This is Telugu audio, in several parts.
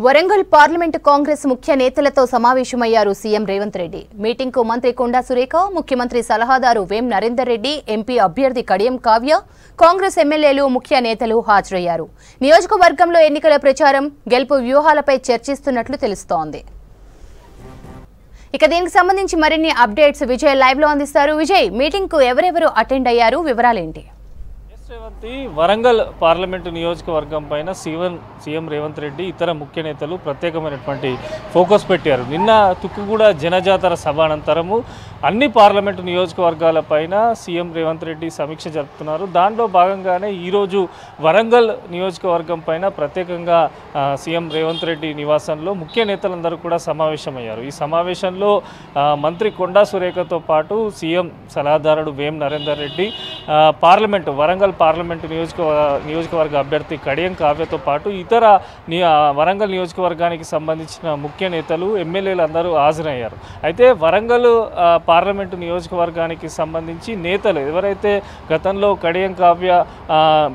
వరంగల్ పార్లమెంటు కాంగ్రెస్ ముఖ్య నేతలతో సమావేశమయ్యారు సీఎం రేవంత్ రెడ్డి. మీటింగ్ కు మంత్రి కొండా సురేఖ, ముఖ్యమంత్రి సలహాదారు వేం నరేందర్ రెడ్డి, ఎంపీ అభ్యర్థి కడియం కావ్య, కాంగ్రెస్ ఎమ్మెల్యేలు, ముఖ్య నేతలు హాజరయ్యారు. నియోజకవర్గంలో ఎన్నికల ప్రచారం, గెలుపు వ్యూహాలపై చర్చిస్తున్నట్లు తెలుస్తోంది. ఇక దీనికి సంబంధించి మరిన్ని అప్డేట్స్ విజయ్ లైవ్ లో అందిస్తారు. విజయ్, మీటింగ్ కు ఎవరెవరు అటెండ్ అయ్యారు, వివరాలేంటి? వరంగల్ పార్లమెంటు నియోజకవర్గం పైన సీఎం రేవంత్ రెడ్డి ఇతర ముఖ్య నేతలు ప్రత్యేకమైనటువంటి ఫోకస్ పెట్టారు. నిన్న తుక్కుగూడ జనజాతర సభ అనంతరము అన్ని పార్లమెంటు నియోజకవర్గాల పైన సీఎం రేవంత్ రెడ్డి సమీక్ష జరుపుతున్నారు. దాంట్లో భాగంగానే ఈరోజు వరంగల్ నియోజకవర్గం పైన ప్రత్యేకంగా సీఎం రేవంత్ రెడ్డి నివాసంలో ముఖ్య నేతలందరూ కూడా సమావేశమయ్యారు. ఈ సమావేశంలో మంత్రి కొండా సురేఖతో పాటు సీఎం సలహాదారుడు వేం నరేందర్ రెడ్డి, వరంగల్ పార్లమెంటు నియోజకవర్గ అభ్యర్థి కడియం కావ్యతో పాటు ఇతర వరంగల్ నియోజకవర్గానికి సంబంధించిన ముఖ్య నేతలు, ఎమ్మెల్యేలు అందరూ హాజరయ్యారు. అయితే వరంగల్ పార్లమెంటు నియోజకవర్గానికి సంబంధించి నేతలు ఎవరైతే గతంలో కడియం కావ్య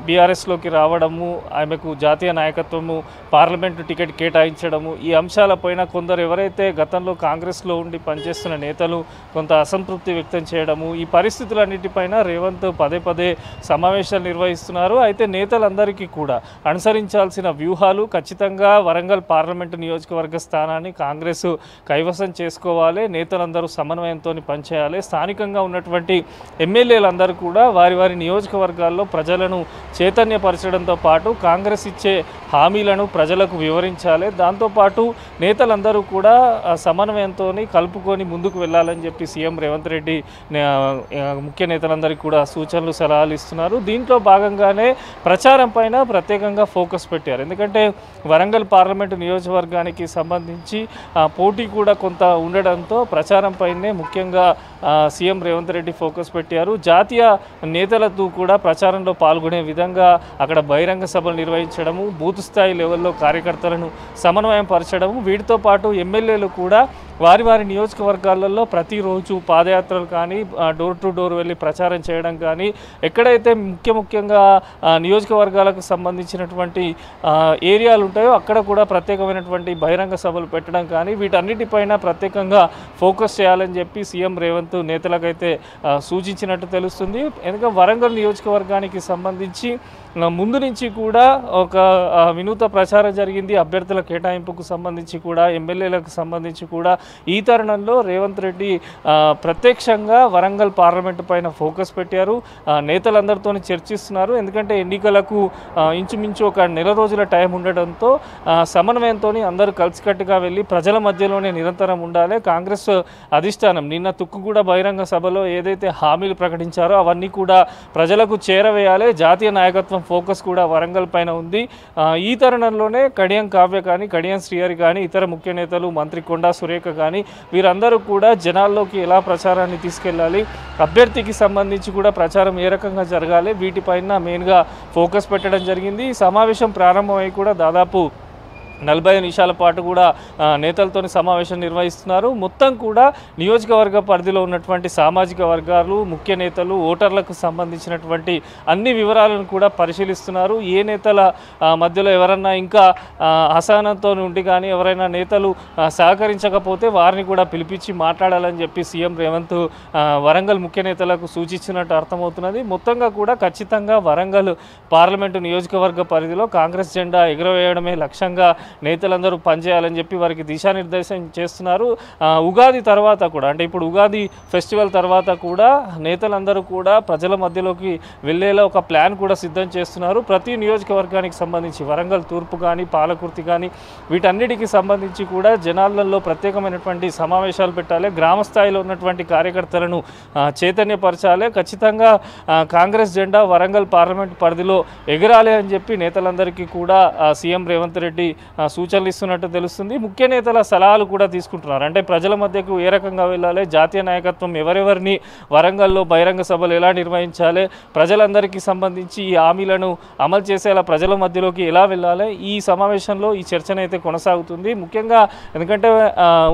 బీఆర్ఎస్లోకి రావడము, ఆమెకు జాతీయ నాయకత్వము, పార్లమెంటు టికెట్ కేటాయించడము, ఈ అంశాలపైన కొందరు ఎవరైతే గతంలో కాంగ్రెస్లో ఉండి పనిచేస్తున్న నేతలు కొంత అసంతృప్తి వ్యక్తం చేయడము, ఈ పరిస్థితులన్నిటిపైన రేవంత్ పదే పదే సమావేశాలు నిర్వహిస్తున్నారు. అయితే నేతలందరికీ కూడా అనుసరించాల్సిన వ్యూహాలు, ఖచ్చితంగా వరంగల్ పార్లమెంటు నియోజకవర్గ స్థానాన్ని కాంగ్రెస్ కైవసం చేసుకోవాలి, నేతలందరూ సమన్వయంతో పనిచేయాలి, స్థానికంగా ఉన్నటువంటి ఎమ్మెల్యేలందరూ కూడా వారి వారి నియోజకవర్గాల్లో ప్రజలను చైతన్యపరచడంతో పాటు కాంగ్రెస్ ఇచ్చే హామీలను ప్రజలకు వివరించాలి, దాంతోపాటు నేతలందరూ కూడా సమన్వయంతో కలుపుకొని ముందుకు వెళ్ళాలని చెప్పి సీఎం రేవంత్ రెడ్డి ముఖ్య నేతలందరికీ కూడా సూచనలు, సలహాలు ఇస్తున్నారు. దీంట్లో భాగంగానే ప్రచారం పైన ప్రత్యేకంగా ఫోకస్ పెట్టారు. ఎందుకంటే వరంగల్ పార్లమెంటు నియోజకవర్గానికి సంబంధించి పోటీ కూడా కొంత ఉండడంతో ప్రచారం పైనే ముఖ్యంగా సీఎం రేవంత్ రెడ్డి ఫోకస్ పెట్టారు. జాతీయ నేతలతో కూడా ప్రచారంలో పాల్గొనే విధంగా అక్కడ బహిరంగ సభలు నిర్వహించడము, బూత్ స్థాయి లెవెల్లో కార్యకర్తలను సమన్వయం పరచడము, వీటితో పాటు ఎమ్మెల్యేలు కూడా వారి వారి నియోజకవర్గాలలో ప్రతిరోజు పాదయాత్రలు కానీ, డోర్ టు డోర్ వెళ్ళి ప్రచారం చేయడం కానీ, ఎక్కడైతే ముఖ్యంగా నియోజకవర్గాలకు సంబంధించినటువంటి ఏరియాలు ఉంటాయో అక్కడ కూడా ప్రత్యేకమైనటువంటి బహిరంగ సభలు పెట్టడం కానీ, వీటన్నిటిపైన ప్రత్యేకంగా ఫోకస్ చేయాలని చెప్పి సీఎం రేవంత్ నేతలకైతే సూచించినట్టు తెలుస్తుంది. ఎందుకంటే వరంగల్ నియోజకవర్గానికి సంబంధించి ముందు నుంచి కూడా ఒక వినూత్న ప్రచారం జరిగింది. అభ్యర్థుల కేటాయింపుకు సంబంధించి కూడా, ఎమ్మెల్యేలకు సంబంధించి కూడా ఈ తరుణంలో రేవంత్ రెడ్డి ప్రత్యక్షంగా వరంగల్ పార్లమెంటు పైన ఫోకస్ పెట్టారు. నేతలందరితో చర్చిస్తున్నారు. ఎందుకంటే ఎన్నికలకు ఇంచుమించు ఒక నెల రోజుల టైం ఉండడంతో సమన్వయంతో అందరూ కలిసికట్టుగా వెళ్ళి ప్రజల మధ్యలోనే నిరంతరం ఉండాలి. కాంగ్రెస్ అధిష్టానం నిన్న తుక్కుగూడ బహిరంగ సభలో ఏదైతే హామీలు ప్రకటించారో అవన్నీ కూడా ప్రజలకు చేరవేయాలి. జాతీయ నాయకత్వం ఫోకస్ కూడా వరంగల్ పైన ఉంది. ఈ తరుణంలోనే కడియం కావ్య కానీ, కడియం శ్రీహరి కానీ, ఇతర ముఖ్య నేతలు, మంత్రి కొండా సురేఖ కానీ వీరందరూ కూడా జనాల్లోకి ఎలా ప్రచారాన్ని తీసుకెళ్ళాలి, అభ్యర్థికి సంబంధించి కూడా ప్రచారం ఏ రకంగా జరగాలి, వీటిపైన మెయిన్గా ఫోకస్ పెట్టడం జరిగింది. ఈ సమావేశం ప్రారంభమై కూడా దాదాపు 45 నిమిషాల పాటు కూడా నేతలతో సమావేశం నిర్వహిస్తున్నారు. మొత్తం కూడా నియోజకవర్గ పరిధిలో ఉన్నటువంటి సామాజిక వర్గాలు, ముఖ్య నేతలు, ఓటర్లకు సంబంధించినటువంటి అన్ని వివరాలను కూడా పరిశీలిస్తున్నారు. ఏ నేతల మధ్యలో ఎవరన్నా ఇంకా అసహనంతో ఉండి కానీ, ఎవరైనా నేతలు సహకరించకపోతే వారిని కూడా పిలిపించి మాట్లాడాలని చెప్పి సీఎం రేవంత్ వరంగల్ ముఖ్య నేతలకు సూచించినట్టు అర్థమవుతున్నది. మొత్తంగా కూడా ఖచ్చితంగా వరంగల్ పార్లమెంటు నియోజకవర్గ పరిధిలో కాంగ్రెస్ జెండా ఎగురవేయడమే లక్ష్యంగా నేతలందరూ పనిచేయాలని చెప్పి వారికి దిశానిర్దేశం చేస్తున్నారు. ఉగాది తర్వాత కూడా, అంటే ఇప్పుడు ఉగాది ఫెస్టివల్ తర్వాత కూడా నేతలందరూ కూడా ప్రజల మధ్యలోకి వెళ్ళేలా ఒక ప్లాన్ కూడా సిద్ధం చేస్తున్నారు. ప్రతి నియోజకవర్గానికి సంబంధించి వరంగల్ తూర్పు కానీ, పాలకుర్తి కానీ, వీటన్నిటికి సంబంధించి కూడా జనాలలో ప్రత్యేకమైనటువంటి సమావేశాలు పెట్టాలి. గ్రామ స్థాయిలో ఉన్నటువంటి కార్యకర్తలను చైతన్యపరచాలి. ఖచ్చితంగా కాంగ్రెస్ జెండా వరంగల్ పార్లమెంట్ పరిధిలో ఎగరాలి అని చెప్పి నేతలందరికీ కూడా సీఎం రేవంత్ రెడ్డి సూచనలు ఇస్తున్నట్టు తెలుస్తుంది. ముఖ్య నేతల సలహాలు కూడా తీసుకుంటున్నారు. అంటే ప్రజల మధ్యకు ఏ రకంగా వెళ్ళాలి, జాతీయ నాయకత్వం ఎవరెవరిని వరంగల్లో బహిరంగ సభలు ఎలా నిర్వహించాలి, ప్రజలందరికీ సంబంధించి ఈ హామీలను అమలు చేసేలా ప్రజల మధ్యలోకి ఎలా వెళ్ళాలి, ఈ సమావేశంలో ఈ చర్చనైతే కొనసాగుతుంది. ముఖ్యంగా ఎందుకంటే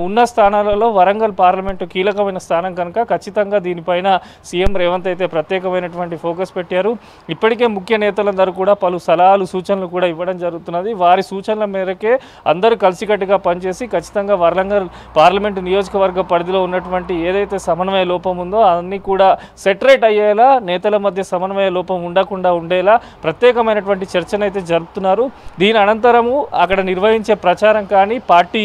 ఉన్న స్థానాలలో వరంగల్ పార్లమెంటు కీలకమైన స్థానం కనుక ఖచ్చితంగా దీనిపైన సీఎం రేవంత్ అయితే ప్రత్యేకమైనటువంటి ఫోకస్ పెట్టారు. ఇప్పటికే ముఖ్య నేతలందరూ కూడా పలు సలహాలు, సూచనలు కూడా ఇవ్వడం జరుగుతున్నది. వారి సూచనల మేరకు మేరకే అందరూ కలిసికట్టుగా పనిచేసి ఖచ్చితంగా వరంగల్ పార్లమెంటు నియోజకవర్గ పరిధిలో ఉన్నటువంటి ఏదైతే సమన్వయ లోపం ఉందో అన్నీ కూడా సెటరేట్ అయ్యేలా, నేతల మధ్య సమన్వయ లోపం ఉండకుండా ఉండేలా ప్రత్యేకమైనటువంటి చర్చనైతే జరుపుతున్నారు. దీని అనంతరము అక్కడ నిర్వహించే ప్రచారం కానీ, పార్టీ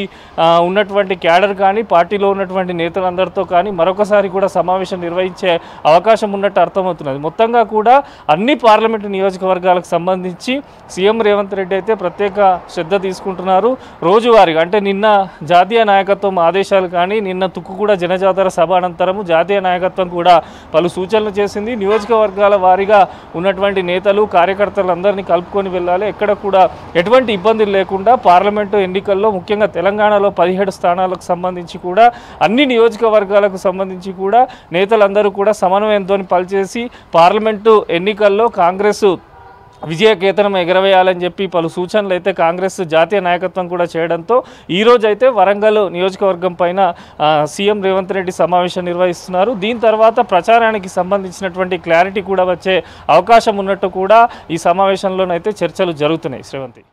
ఉన్నటువంటి క్యాడర్ కానీ, పార్టీలో ఉన్నటువంటి నేతలందరితో కానీ మరొకసారి కూడా సమావేశం నిర్వహించే అవకాశం ఉన్నట్టు అర్థమవుతున్నది. మొత్తంగా కూడా అన్ని పార్లమెంటు నియోజకవర్గాలకు సంబంధించి సీఎం రేవంత్ రెడ్డి అయితే ప్రత్యేక శ్రద్ధ తీసుకుంటున్నారు. రోజువారీగా అంటే నిన్న జాతీయ నాయకత్వం ఆదేశాలు కానీ, నిన్న తుక్కుగూడ జనజాతర సభ అనంతరము జాతీయ నాయకత్వం కూడా పలు సూచనలు చేసింది. నియోజకవర్గాల వారీగా ఉన్నటువంటి నేతలు, కార్యకర్తలు అందరినీ కలుపుకొని వెళ్ళాలి. ఎక్కడ కూడా ఎటువంటి ఇబ్బందులు లేకుండా పార్లమెంటు ఎన్నికల్లో ముఖ్యంగా తెలంగాణలో 17 స్థానాలకు సంబంధించి కూడా అన్ని నియోజకవర్గాలకు సంబంధించి కూడా నేతలందరూ కూడా సమన్వయంతో పనిచేసి పార్లమెంటు ఎన్నికల్లో కాంగ్రెస్ విజయకేతనం ఎగరవేయాలని చెప్పి పలు సూచనలు అయితే కాంగ్రెస్ జాతీయ నాయకత్వం కూడా చేయడంతో ఈరోజు అయితే వరంగల్ నియోజకవర్గం పైన సీఎం రేవంత్ రెడ్డి సమావేశం నిర్వహిస్తున్నారు. దీని తర్వాత ప్రచారానికి సంబంధించినటువంటి క్లారిటీ కూడా వచ్చే అవకాశం ఉన్నట్టు కూడా ఈ సమావేశంలోనైతే చర్చలు జరుగుతున్నాయి. శ్రీవంతి.